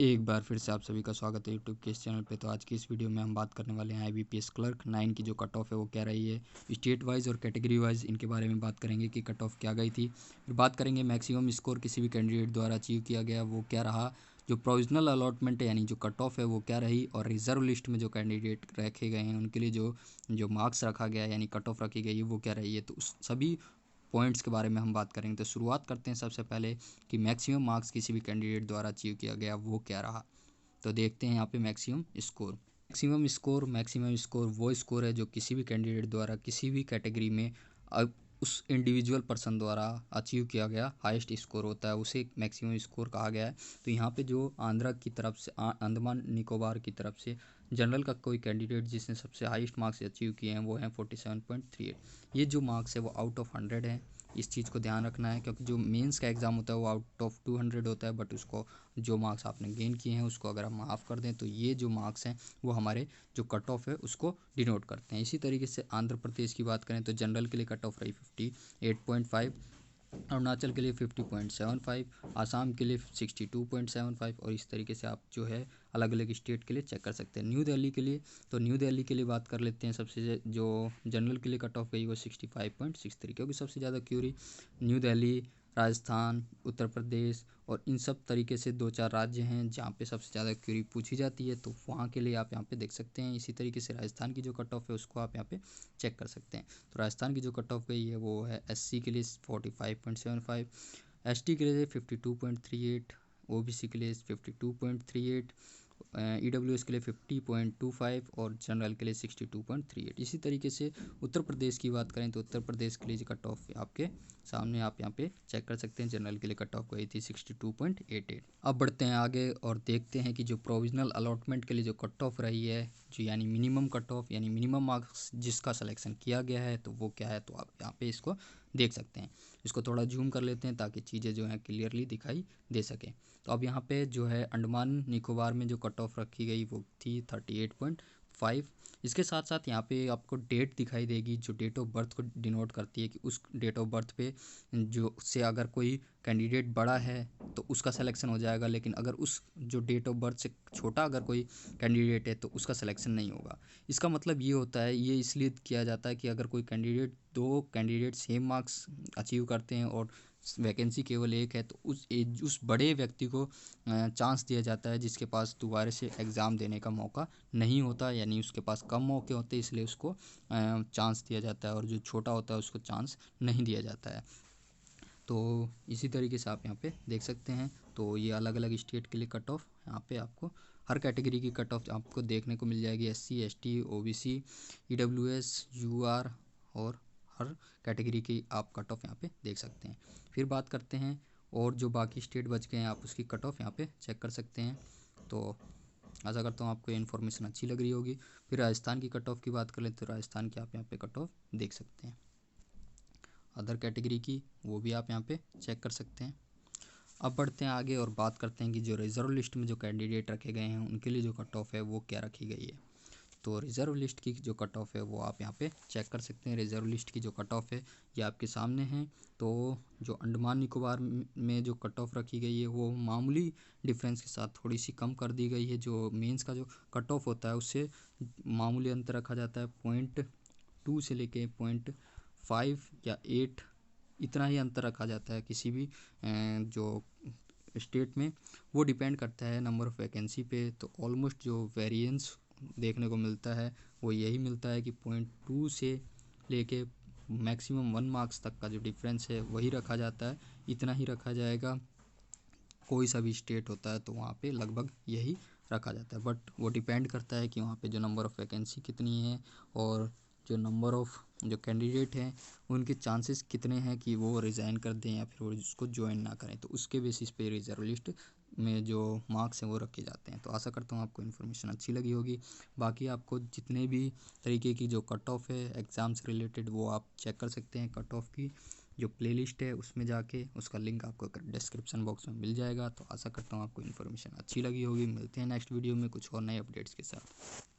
एक बार फिर से आप सभी का स्वागत है यूट्यूब के इस चैनल पे। तो आज की इस वीडियो में हम बात करने वाले हैं IBPS क्लर्क 9 की जो कट ऑफ है वो क्या रही है। स्टेट वाइज और कैटेगरी वाइज इनके बारे में बात करेंगे कि कट ऑफ क्या गई थी। फिर बात करेंगे मैक्सिमम स्कोर किसी भी कैंडिडेट द्वारा अचीव किया गया वो क्या रहा, जो प्रोविजनल अलॉटमेंट है यानी जो कट ऑफ है वो क्या रही, और रिजर्व लिस्ट में जो कैंडिडेट रखे गए हैं उनके लिए जो जो मार्क्स रखा गया है यानी कट ऑफ रखी गई है वो क्या रही है। तो उस सभी पॉइंट्स के बारे में हम बात करेंगे। तो शुरुआत करते हैं सबसे पहले कि मैक्सिमम मार्क्स किसी भी कैंडिडेट द्वारा अचीव किया गया वो क्या रहा। तो देखते हैं यहाँ पे मैक्सिमम स्कोर वो स्कोर है जो किसी भी कैंडिडेट द्वारा किसी भी कैटेगरी में उस इंडिविजुअल पर्सन द्वारा अचीव किया गया हाईएस्ट स्कोर होता है, उसे मैक्सिमम स्कोर कहा गया है। तो यहाँ पे जो आंध्रा की तरफ से अंडमान निकोबार की तरफ से जनरल का कोई कैंडिडेट जिसने सबसे हाईएस्ट मार्क्स अचीव किए हैं वो हैं 47.38। ये जो मार्क्स है वो आउट ऑफ 100 है। इस चीज़ को ध्यान रखना है क्योंकि जो मेंस का एग्ज़ाम होता है वो आउट ऑफ 200 होता है, बट उसको जो मार्क्स आपने गेन किए हैं उसको अगर हम माफ़ कर दें तो ये जो मार्क्स हैं वो हमारे जो कट ऑफ है उसको डिनोट करते हैं। इसी तरीके से आंध्र प्रदेश की बात करें तो जनरल के लिए कट ऑफ रही 58.5, अरुणाचल के लिए 50.75, आसाम के लिए 62.75, और इस तरीके से आप जो है अलग अलग स्टेट के लिए चेक कर सकते हैं। न्यू दिल्ली के लिए, तो न्यू दिल्ली के लिए बात कर लेते हैं। सबसे जो जनरल के लिए कट ऑफ गई वो 65.63, क्योंकि सबसे ज़्यादा क्यूरी न्यू दिल्ली, राजस्थान, उत्तर प्रदेश और इन सब तरीके से 2-4 राज्य हैं जहाँ पे सबसे ज़्यादा क्यूरी पूछी जाती है, तो वहाँ के लिए आप यहाँ पे देख सकते हैं। इसी तरीके से राजस्थान की जो कट ऑफ है उसको आप यहाँ पे चेक कर सकते हैं। तो राजस्थान की जो कट ऑफ गई है वो है SC के लिए 45.75, ST के लिए 52.38, OBC के लिए 52.38, EWS के लिए 50.25 और जनरल के लिए 62.38। इसी तरीके से उत्तर प्रदेश की बात करें तो उत्तर प्रदेश के लिए कट ऑफ आपके सामने आप यहाँ पे चेक कर सकते हैं। जनरल के लिए कट ऑफ गई थी 62.88। अब बढ़ते हैं आगे और देखते हैं कि जो प्रोविजनल अलॉटमेंट के लिए जो कट ऑफ रही है, जो यानी मिनिमम कट ऑफ यानी मिनिमम मार्क्स जिसका सिलेक्शन किया गया है तो वो क्या है। तो आप यहाँ पे इसको देख सकते हैं। इसको थोड़ा जूम कर लेते हैं ताकि चीज़ें जो हैं क्लियरली दिखाई दे सकें। तो अब यहाँ पे जो है अंडमान निकोबार में जो कट ऑफ रखी गई वो थी 38.5। इसके साथ साथ यहाँ पे आपको डेट दिखाई देगी जो डेट ऑफ बर्थ को डिनोट करती है कि उस डेट ऑफ बर्थ पे जो उससे अगर कोई कैंडिडेट बड़ा है तो उसका सिलेक्शन हो जाएगा, लेकिन अगर उस जो डेट ऑफ बर्थ से छोटा अगर कोई कैंडिडेट है तो उसका सिलेक्शन नहीं होगा। इसका मतलब ये होता है, ये इसलिए किया जाता है कि अगर कोई कैंडिडेट, दो कैंडिडेट सेम मार्क्स अचीव करते हैं और वैकेंसी केवल एक है तो उस बड़े व्यक्ति को चांस दिया जाता है जिसके पास दोबारा से एग्ज़ाम देने का मौका नहीं होता, यानी उसके पास कम मौके होते हैं इसलिए उसको चांस दिया जाता है, और जो छोटा होता है उसको चांस नहीं दिया जाता है। तो इसी तरीके से आप यहाँ पे देख सकते हैं। तो ये अलग अलग स्टेट के लिए कट ऑफ यहाँ पे आपको हर कैटेगरी की कट ऑफ आपको देखने को मिल जाएगी। SC, ST, OBC, EWS, UR और हर कैटेगरी की आप कट ऑफ यहाँ पे देख सकते हैं। फिर बात करते हैं और जो बाकी स्टेट बच गए हैं आप उसकी कट ऑफ यहाँ पे चेक कर सकते हैं। तो आशा करता हूँ आपको ये इन्फॉर्मेशन अच्छी लग रही होगी। फिर राजस्थान की कट ऑफ की बात कर लें तो राजस्थान की आप यहाँ पे कट ऑफ देख सकते हैं। अदर कैटेगरी की वो भी आप यहाँ पे चेक कर सकते हैं। अब बढ़ते हैं आगे और बात करते हैं कि जो रिज़र्व लिस्ट में जो कैंडिडेट रखे गए हैं उनके लिए जो कट ऑफ है वो क्या रखी गई है। तो रिज़र्व लिस्ट की जो कट ऑफ है वो आप यहाँ पे चेक कर सकते हैं। रिज़र्व लिस्ट की जो कट ऑफ है ये आपके सामने है। तो जो अंडमान निकोबार में जो कट ऑफ रखी गई है वो मामूली डिफरेंस के साथ थोड़ी सी कम कर दी गई है। जो मेंस का जो कट ऑफ होता है उससे मामूली अंतर रखा जाता है। 0.2 से लेके 0.5 या 8 इतना ही अंतर रखा जाता है किसी भी जो स्टेट में। वो डिपेंड करता है नंबर ऑफ़ वैकेंसी पे। तो ऑलमोस्ट जो वेरिएंस देखने को मिलता है वो यही मिलता है कि 0.2 से लेके मैक्सिमम 1 मार्क्स तक का जो डिफरेंस है वही रखा जाता है, इतना ही रखा जाएगा। कोई सा भी स्टेट होता है तो वहाँ पे लगभग यही रखा जाता है, बट वो डिपेंड करता है कि वहाँ पे जो नंबर ऑफ़ वैकेंसी कितनी है और जो नंबर ऑफ़ जो कैंडिडेट हैं उनके चांसेस कितने हैं कि वो रिज़ाइन कर दें या फिर वो उसको ज्वाइन ना करें। तो उसके बेसिस पे रिजर्व लिस्ट में जो मार्क्स हैं वो रखे जाते हैं। तो आशा करता हूँ आपको इन्फॉर्मेशन अच्छी लगी होगी। बाकी आपको जितने भी तरीके की जो कट ऑफ है एग्ज़ाम से रिलेटेड वो आप चेक कर सकते हैं। कट ऑफ की जो प्लेलिस्ट है उसमें जाके उसका लिंक आपको डिस्क्रिप्शन बॉक्स में मिल जाएगा। तो आशा करता हूँ आपको इन्फॉर्मेशन अच्छी लगी होगी। मिलते हैं नेक्स्ट वीडियो में कुछ और नए अपडेट्स के साथ।